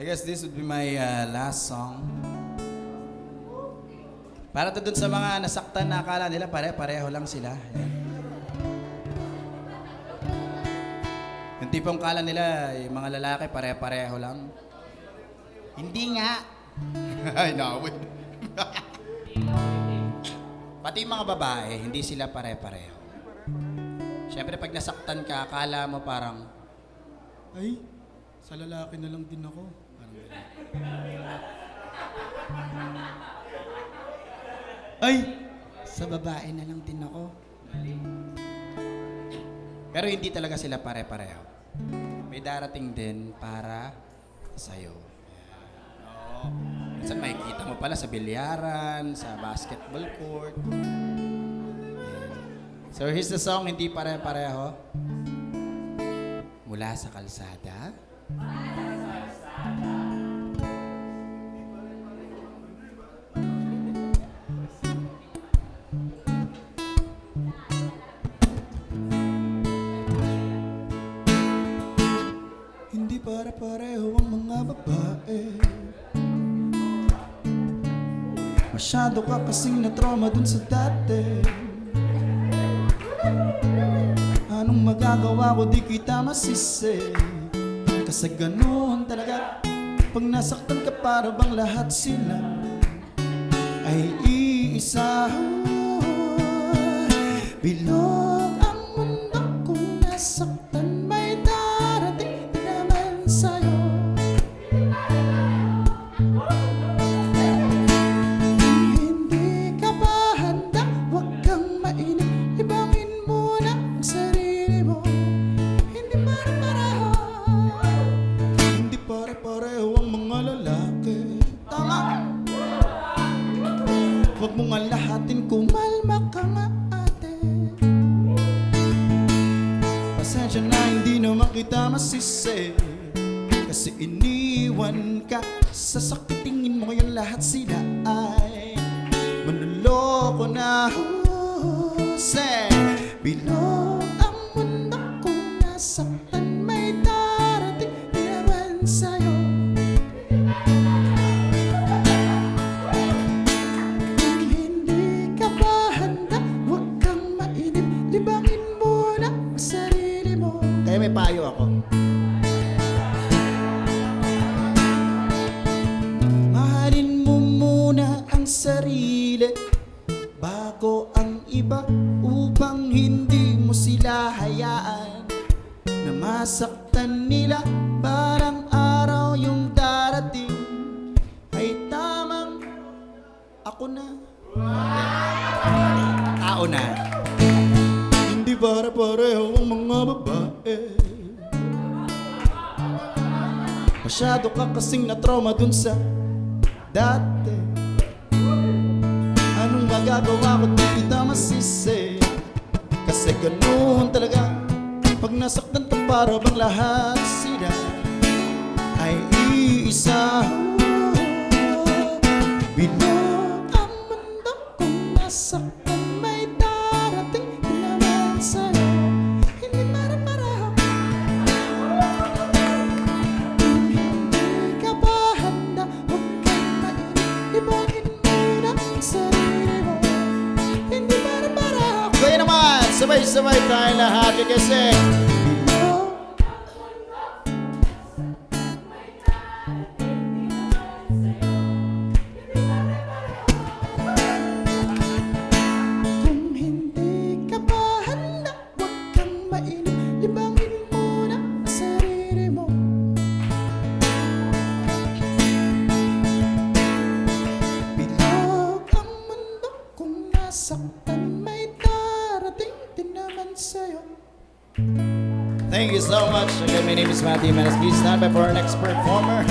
guess this would be my last song. Para to dun sa mga nasaktan na akala nila pare-pareho lang sila. Yan. Yung tipong kala nila, yung mga lalaki pare-pareho lang. Hindi nga. Ay, nawid. Pati yung mga babae, hindi sila pare-pareho. Siyempre, pag nasaktan ka, akala mo parang, ay, sa lalaki na lang din ako. Parang gano'n. Ay, sa babae na lang din ako. Pero hindi talaga sila pare-pareho. May darating din para sa'yo. Oo. Minsan makikita mo pala sa bilyaran, sa basketball court. So here's the song, hindi pare-pareho. Mula sa kalsada. Hindi pare-pareho ang mga babae. Masyado ka kasing na-trauma dun sa dati. Anong magagawa ko, di kita masisi. Kasi ganoon talaga. Pag nasaktan ka, para bang lahat sila ay iisa. Bilog ang mundo kung nasaktan, may darating din naman sa'yo. Hindi ka ba handa? Huwag kang mainip, ibangin muna ang sarili mo. Hindi pare-pareho. Hindi pare-pareho ang mga lalaki. Tama! Huwag mong alahatin, kumalma ka nga ate. Pasensya na, hindi naman kita masisi. Kasi iniwan ka sa sakit, tingin mo ngayon lahat sila ay manloloko na. Say, bilog ang mundo kung nasaktan, may darating din naman sa'yo. Kung hindi ka ba handa, huwag kang mainip, libangin muna ang sarili mo. Kaya may payo ako. Mahalin mo muna ang sarili bago ang iba, upang hindi mo sila hayaan na masaktan nila. Parang araw yung darating ay tamang ako na. Tao na. Hindi pare-pareho ang mga babae. Masyado ka kasing na-trauma dun sa dati. Anong magagawa ko, di kita masisi. Kasi ganoon talaga. Pag nasaktan ka, para bang lahat sila ay iisa. Bilog ang mundo kung nasaktan, may darating din naman sa'yo. Hindi pare-pareho. Kung hindi ka ba handa, huwag kang mainip, ibangin muna ang sarili mo. Hindi pare-pareho. Kaya naman, sabay-sabay tayo lahat kasi bilog. Kung hindi ka ba handa, huwag kang mainip, libangin muna ang sarili mo. Bilog ang mundo kung nasaktan, may darating din naman sa'yo. Thank you so much. Again, my name is Matthew Manas. Please stand by for our next performer.